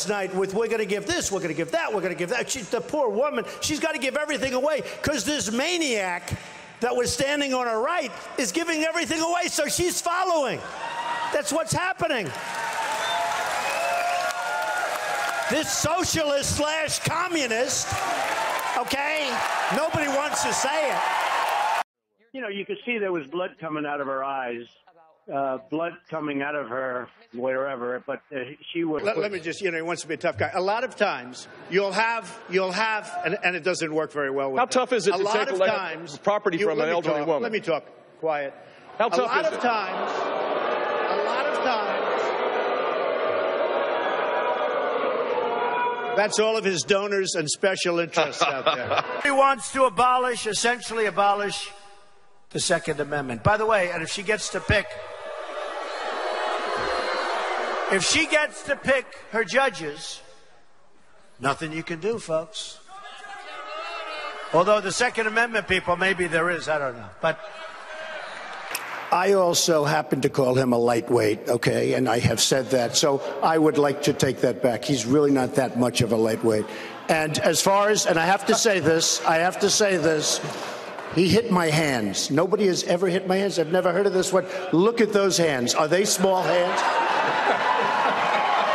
Night with we're going to give this, we're going to give that, we're going to give that. The poor woman, she's got to give everything away because this maniac that was standing on her right is giving everything away, so she's following. That's what's happening. This socialist slash communist, okay, nobody wants to say it. You know, you could see there was blood coming out of her eyes. Blood coming out of her wherever, but she would. Let me just, you know, he wants to be a tough guy. A lot of times you'll have, and it doesn't work very well with How tough is it to take property from an elderly woman? Let me talk. Quiet. How tough is it? A lot of times, that's all of his donors and special interests out there. He wants to essentially abolish the Second Amendment. By the way, and if she gets to pick her judges, nothing you can do, folks. Although the Second Amendment people, maybe there is, I don't know. But I also happen to call him a lightweight, okay? And I have said that, so I would like to take that back. He's really not that much of a lightweight. And as far as, and I have to say this, he hit my hands. Nobody has ever hit my hands. I've never heard of this one. Look at those hands. Are they small hands?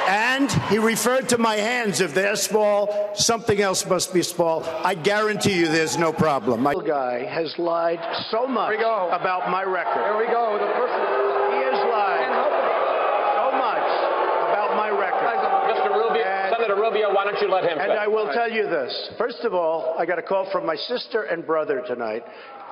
And he referred to my hands. If they're small, something else must be small. I guarantee you there's no problem. My guy has lied so much about my record. Here we go. The person. He has lied so much about my record. Mr. Rubio, Senator Rubio, why don't you let him And I will tell you this. First of all, I got a call from my sister and brother tonight,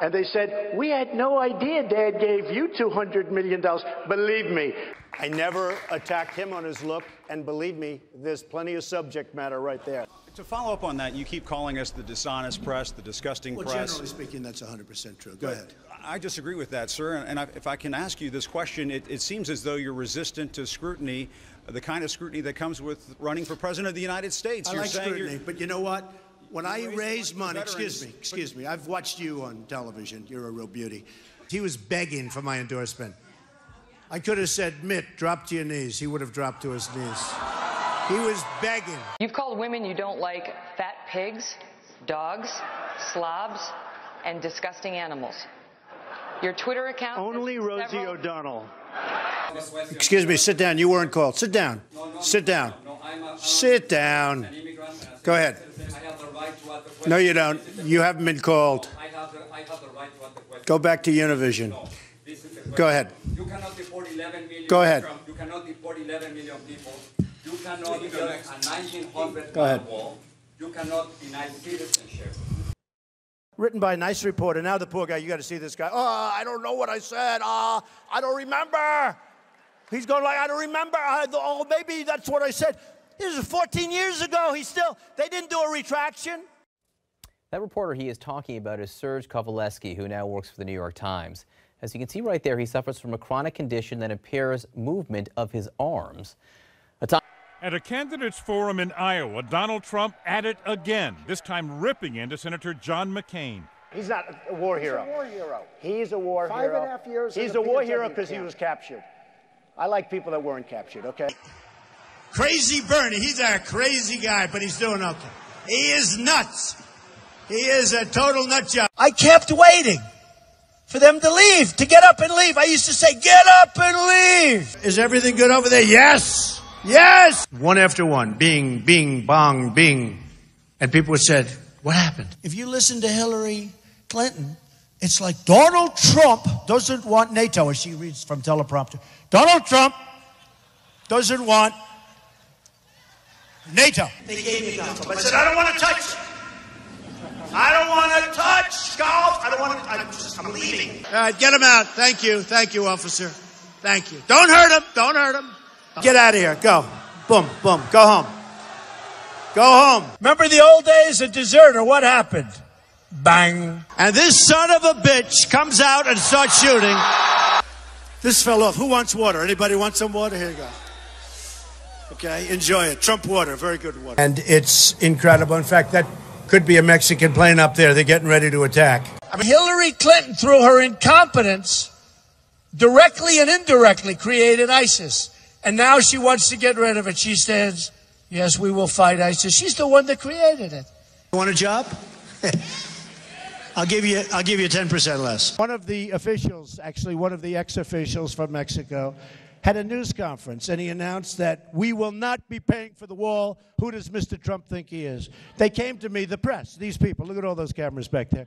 and they said, we had no idea Dad gave you $200 million. Believe me, I never attacked him on his look, and believe me, there's plenty of subject matter right there. To follow up on that, you keep calling us the dishonest press, the disgusting press. Generally speaking, that's 100% true. Go ahead. I disagree with that, sir. And if I can ask you this question, it seems as though you're resistant to scrutiny, the kind of scrutiny that comes with running for president of the United States. I like scrutiny, but you know what? When I raise money, excuse me, I've watched you on television. You're a real beauty. He was begging for my endorsement. I could have said, Mitt, drop to your knees. He would have dropped to his knees. He was begging. You've called women you don't like fat pigs, dogs, slobs, and disgusting animals. Your Twitter account... Only Rosie O'Donnell. Excuse me, sit down. You weren't called. Sit down. Sit down. Sit down. Go ahead. No, you don't. You haven't been called. Go back to Univision. Go ahead. You cannot deport 11 million. Go ahead. You cannot deport 11 million people. You cannot build a 1900 wall. You cannot deny citizenship. Written by a nice reporter. Now the poor guy, you got to see this guy. Oh, I don't know what I said. I don't remember. He's going like, I don't remember. Oh, maybe that's what I said. This is 14 years ago. They didn't do a retraction. That reporter he is talking about is Serge Kovaleski, who now works for the New York Times. As you can see right there, he suffers from a chronic condition that impairs movement of his arms. At a candidates forum in Iowa, Donald Trump at it again, this time ripping into Senator John McCain. He's not a war hero. He's a war hero. He's a war hero. 5.5 years. He's a war hero because he was captured. I like people that weren't captured, okay? Crazy Bernie. He's a crazy guy, but he's doing okay. He is nuts. He is a total nut job. I kept waiting for them to leave, to get up and leave. I used to say, get up and leave. Is everything good over there? Yes. Yes. One after one. Bing, bing, bong, bing. And people said, what happened? If you listen to Hillary Clinton, it's like Donald Trump doesn't want NATO, as she reads from teleprompter. Donald Trump doesn't want NATO. They gave me Donald Trump. I said, I don't want to touch it. I don't want to touch golf. I don't want to. I'm leaving. All right, get him out. Thank you. Thank you, officer. Thank you. Don't hurt him. Don't hurt him. Get out of here. Go. Boom, boom. Go home. Go home. Remember the old days of deserter? What happened? Bang. And this son of a bitch comes out and starts shooting. This fell off. Who wants water? Anybody want some water? Here you go. Okay, enjoy it. Trump water. Very good water. And it's incredible. In fact, that could be a Mexican plane up there. They're getting ready to attack. I mean, Hillary Clinton, through her incompetence, directly and indirectly created ISIS. And now she wants to get rid of it. She says, Yes, we will fight ISIS. She's the one that created it. Want a job? I'll give you 10% less. One of the officials, actually one of the ex-officials from Mexico, had a news conference, and he announced that we will not be paying for the wall. Who does Mr. Trump think he is? They came to me, the press, these people. Look at all those cameras back there.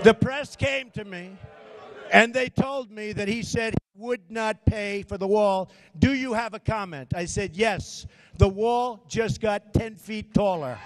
The press came to me, and they told me that he said he would not pay for the wall. Do you have a comment? I said, yes. The wall just got 10 feet taller.